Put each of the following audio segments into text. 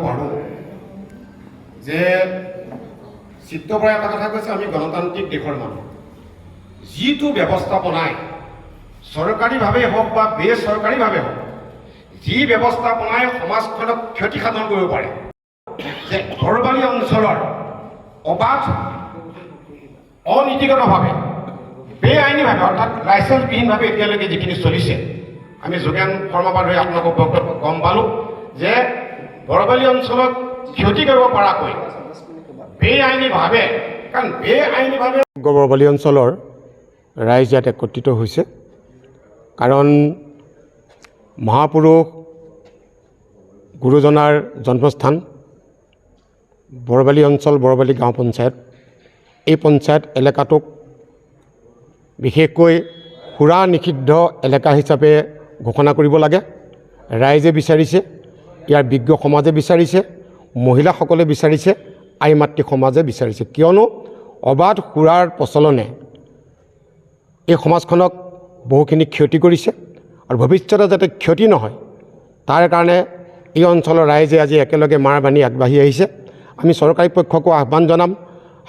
পাৰোঁ যে চিত্তবৰাই এটা কথা কৈছে, আমি গণতান্ত্ৰিক দেশৰ মানুহ। যিটো ব্যৱস্থাপনাই চৰকাৰীভাৱে হওক বা বেচৰকাৰীভাৱে হওক, যি ব্যৱস্থাপনাই সমাজখনক ক্ষতিসাধন কৰিব পাৰে, যে ঘৰবাৰী অঞ্চলৰ অবাধ অনীতিগতভাৱে বেআইনীভাৱে অৰ্থাৎ লাইচেঞ্চবিহীনভাৱে এতিয়ালৈকে যিখিনি চলিছে, আমি যোগেন শৰ্মাৰ পৰা ধৰি আপোনালোকক বক্তব্য গম পালোঁ যে বৰবালী অঞ্চলত ক্ষতি কৰিব পৰাকৈ বেআইনীভাৱে, কাৰণ বেআইনীভাৱে বৰবালী অঞ্চলৰ ৰাইজ ইয়াত একত্ৰিত হৈছে। কাৰণ মহাপুৰুষ গুৰুজনাৰ জন্মস্থান বৰবালী অঞ্চল, বৰবালী গাঁও পঞ্চায়ত। এই পঞ্চায়ত এলেকাটোক বিশেষকৈ সুৰা নিষিদ্ধ এলেকা হিচাপে ঘোষণা কৰিব লাগে। ৰাইজে বিচাৰিছে, ইয়াৰ বিজ্ঞ সমাজে বিচাৰিছে, মহিলাসকলে বিচাৰিছে, আই মাতৃ সমাজে বিচাৰিছে। কিয়নো অবাধ সুৰাৰ প্ৰচলনে এই সমাজখনক বহুখিনি ক্ষতি কৰিছে আৰু ভৱিষ্যতে যাতে ক্ষতি নহয় তাৰ কাৰণে এই অঞ্চলৰ ৰাইজে আজি একেলগে মাৰ বান্ধি আগবাঢ়ি আহিছে। আমি চৰকাৰী পক্ষকো আহ্বান জনাম,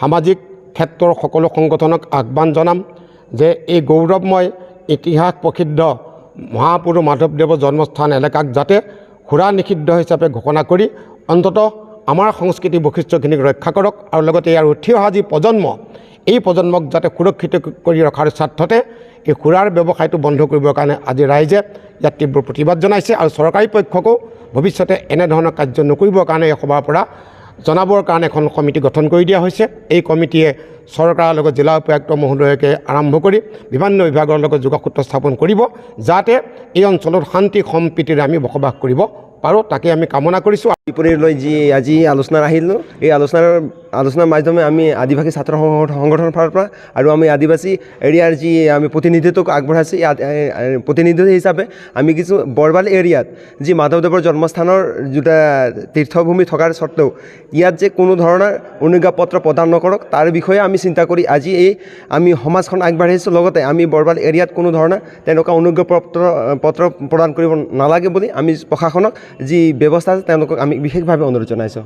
সামাজিক ক্ষেত্ৰৰ সকলো সংগঠনক আহ্বান জনাম যে এই গৌৰৱময় ইতিহাস প্ৰসিদ্ধ মহাপুৰুষ মাধৱদেৱৰ জন্মস্থান এলেকাক যাতে সুৰা নিষিদ্ধ হিচাপে ঘোষণা কৰি অন্ততঃ আমাৰ সংস্কৃতি বৈশিষ্ট্যখিনিক ৰক্ষা কৰক আৰু লগতে ইয়াৰ উঠি অহা যি প্ৰজন্ম, এই প্ৰজন্মক যাতে সুৰক্ষিত কৰি ৰখাৰ স্বাৰ্থতে এই সুৰাৰ ব্যৱসায়টো বন্ধ কৰিবৰ কাৰণে আজি ৰাইজে ইয়াত তীব্ৰ প্ৰতিবাদ জনাইছে আৰু চৰকাৰী পক্ষকো ভৱিষ্যতে এনেধৰণৰ কাৰ্য নকৰিবৰ কাৰণে এই সভাৰ পৰা জনাবৰ কাৰণে এখন কমিটি গঠন কৰি দিয়া হৈছে। এই কমিটিয়ে চৰকাৰৰ লগত জিলা উপায়ুক্ত মহোদয়কে আৰম্ভ কৰি বিভিন্ন বিভাগৰ লগত যোগসূত্ৰ স্থাপন কৰিব, যাতে এই অঞ্চলত শান্তি সম্প্ৰীতিৰে আমি বসবাস কৰিব পাৰোঁ। তাকে আমি কামনা কৰিছোঁ। বিপণীলৈ যি আজি আলোচনাত আহিলোঁ, এই আলোচনাৰ মাধ্যমে আমি আদিবাসী ছাত্ৰ সংগঠনৰ ফালৰ পৰা আৰু আমি আদিবাসী এৰিয়াৰ যি আমি প্ৰতিনিধিত্বক আগবঢ়াইছোঁ, প্ৰতিনিধি হিচাপে আমি কিছু বৰবালী এৰিয়াত যি মাধৱদেৱৰ জন্মস্থানৰ দুটা তীৰ্থভূমি থকাৰ স্বত্তেও ইয়াত যে কোনো ধৰণৰ অনুজ্ঞাপত্ৰ প্ৰদান নকৰক তাৰ বিষয়ে আমি চিন্তা কৰি আজি আমি সমাজখন আগবাঢ়িছোঁ। লগতে আমি বৰবালী এৰিয়াত কোনো ধৰণৰ তেনেকুৱা অনুজ্ঞাপত্ৰ প্ৰদান কৰিব নালাগে বুলি আমি প্ৰশাসনক যি ব্যৱস্থা আছে তেওঁলোকক আমি বিশেষভাৱে অনুৰোধ জনাইছোঁ।